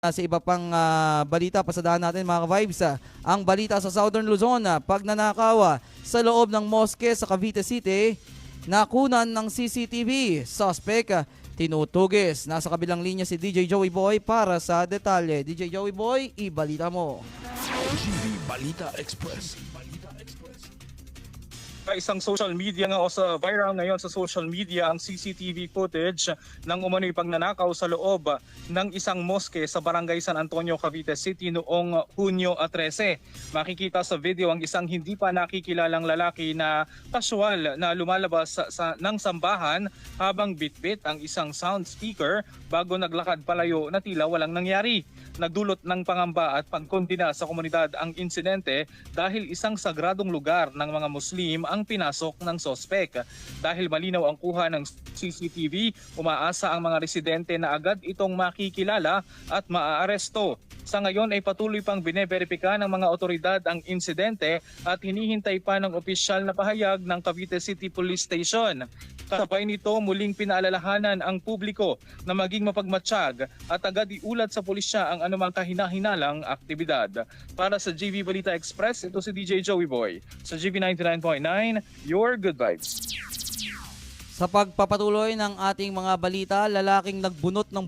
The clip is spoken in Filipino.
Sa iba pang balita, pasadahan natin mga ka-vibes. Ang balita sa Southern Luzon, pagnanakaw sa loob ng moske sa Cavite City, nakunan ng CCTV. Suspect tinutugis. Nasa kabilang linya si DJ Joey Boy para sa detalye. DJ Joey Boy, ibalita mo. GV Balita Express. Isang social media nga o sa viral ngayon sa social media ang CCTV footage ng umano'y pagnanakaw sa loob ng isang moske sa Barangay San Antonio, Cavite City noong Hunyo 13. Makikita sa video ang isang hindi pa nakikilalang lalaki na casual na lumalabas ng sambahan habang bitbit ang isang sound speaker bago naglakad palayo na tila walang nangyari. Nagdulot ng pangamba at pagkondena sa komunidad ang insidente dahil isang sagradong lugar ng mga Muslim ang pinasok ng sospek. Dahil malinaw ang kuha ng CCTV, umaasa ang mga residente na agad itong makikilala at maaaresto. Sa ngayon ay patuloy pang bineberipika ng mga otoridad ang insidente at hinihintay pa ng opisyal na pahayag ng Cavite City Police Station. Kasabay nito, muling pinaalalahanan ang publiko na maging mapagmatsyag at agad iulat sa pulisya ang anumang kahina-hinalang aktibidad. Para sa GV Balita Express, ito si DJ Joey Boy. Sa GV 99.9, your good vibes. Sa pagpapatuloy ng ating mga balita, lalaking nagbunot ng